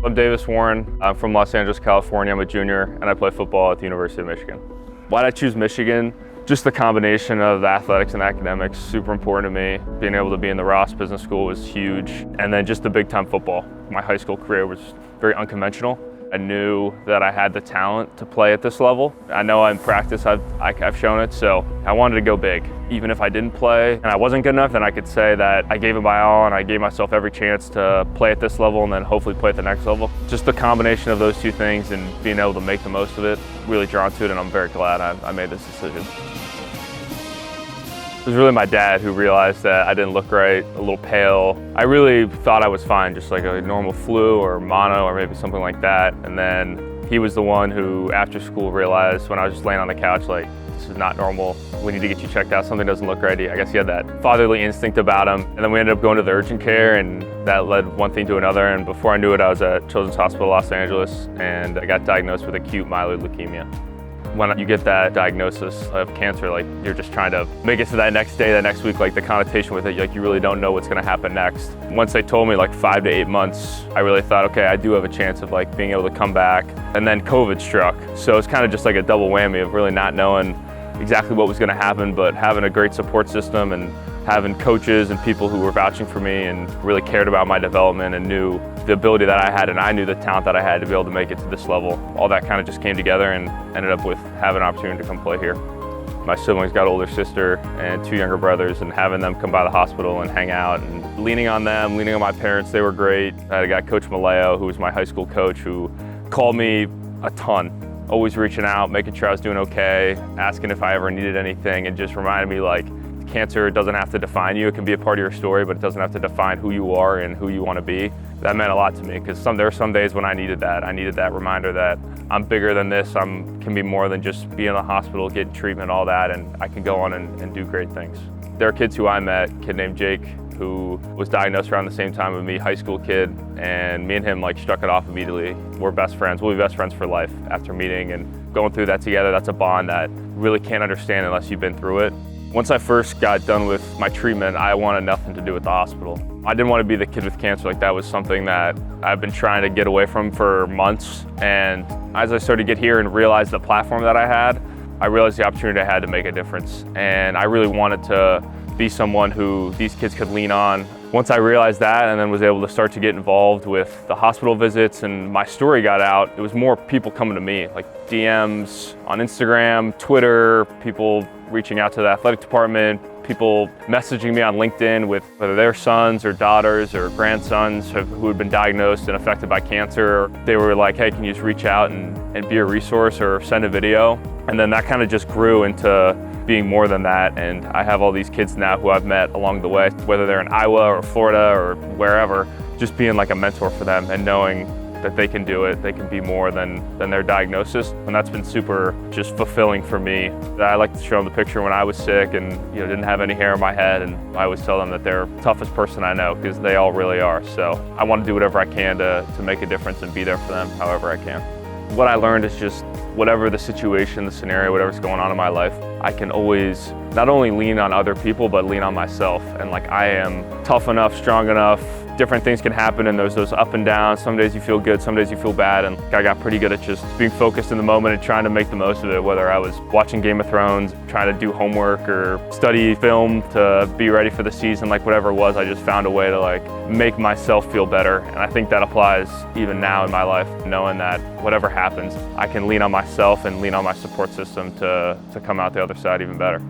I'm Davis Warren. I'm from Los Angeles, California. I'm a junior and I play football at the University of Michigan. Why'd I choose Michigan? Just the combination of the athletics and academics, super important to me. Being able to be in the Ross Business School was huge. And then just the big time football. My high school career was very unconventional. I knew that I had the talent to play at this level. I know in practice I've shown it, so I wanted to go big. Even if I didn't play and I wasn't good enough, then I could say that I gave it my all and I gave myself every chance to play at this level and then hopefully play at the next level. Just the combination of those two things and being able to make the most of it, really drawn to it, and I'm very glad I made this decision. It was really my dad who realized that I didn't look right, a little pale. I really thought I was fine, just like a normal flu or mono or maybe something like that. And then he was the one who, after school, realized when I was just laying on the couch, like, this is not normal. We need to get you checked out. Something doesn't look right. I guess he had that fatherly instinct about him. And then we ended up going to the urgent care, and that led one thing to another. And before I knew it, I was at Children's Hospital Los Angeles, and I got diagnosed with acute myeloid leukemia. When you get that diagnosis of cancer, like, you're just trying to make it to that next day, that next week, like the connotation with it, like you really don't know what's gonna happen next. Once they told me like 5 to 8 months, I really thought, okay, I do have a chance of like being able to come back. And then COVID struck. So it's kind of just like a double whammy of really not knowing exactly what was gonna happen, but having a great support system and having coaches and people who were vouching for me and really cared about my development and knew the ability that I had, and I knew the talent that I had to be able to make it to this level. All that kind of just came together and ended up with having an opportunity to come play here. My siblings got an older sister and 2 younger brothers, and having them come by the hospital and hang out and leaning on them, leaning on my parents, they were great. I had a guy, Coach Maleo, who was my high school coach, who called me a ton, always reaching out, making sure I was doing okay, asking if I ever needed anything, and just reminded me, like, cancer doesn't have to define you. It can be a part of your story, but it doesn't have to define who you are and who you want to be. That meant a lot to me, because there were some days when I needed that. I needed that reminder that I'm bigger than this. I can be more than just being in the hospital, getting treatment, all that, and I can go on and do great things. There are kids who I met, a kid named Jake, who was diagnosed around the same time with me, high school kid, and me and him like struck it off immediately. We're best friends. We'll be best friends for life after meeting and going through that together. That's a bond that you really can't understand unless you've been through it. Once I first got done with my treatment, I wanted nothing to do with the hospital. I didn't want to be the kid with cancer. Like, that was something that I've been trying to get away from for months. And as I started to get here and realize the platform that I had, I realized the opportunity I had to make a difference. And I really wanted to be someone who these kids could lean on. Once I realized that, and then was able to start to get involved with the hospital visits and my story got out, it was more people coming to me, like DMs on Instagram, Twitter, people reaching out to the athletic department, people messaging me on LinkedIn with whether their sons or daughters or grandsons who had been diagnosed and affected by cancer. They were like, hey, can you just reach out and be a resource or send a video? And then that kind of just grew into being more than that. And I have all these kids now who I've met along the way, whether they're in Iowa or Florida or wherever, just being like a mentor for them and knowing that they can do it, they can be more than their diagnosis. And that's been super just fulfilling for me. I like to show them the picture when I was sick and didn't have any hair on my head, and I always tell them that they're the toughest person I know, because they all really are. So I want to do whatever I can to make a difference and be there for them however I can. What I learned is just whatever the situation, the scenario, whatever's going on in my life, I can always not only lean on other people, but lean on myself. And like, I am tough enough, strong enough. Different things can happen, and there's those up and downs. Some days you feel good, some days you feel bad, and I got pretty good at just being focused in the moment and trying to make the most of it, whether I was watching Game of Thrones, trying to do homework or study film to be ready for the season, like whatever it was, I just found a way to like make myself feel better. And I think that applies even now in my life, knowing that whatever happens, I can lean on myself and lean on my support system to come out the other side even better.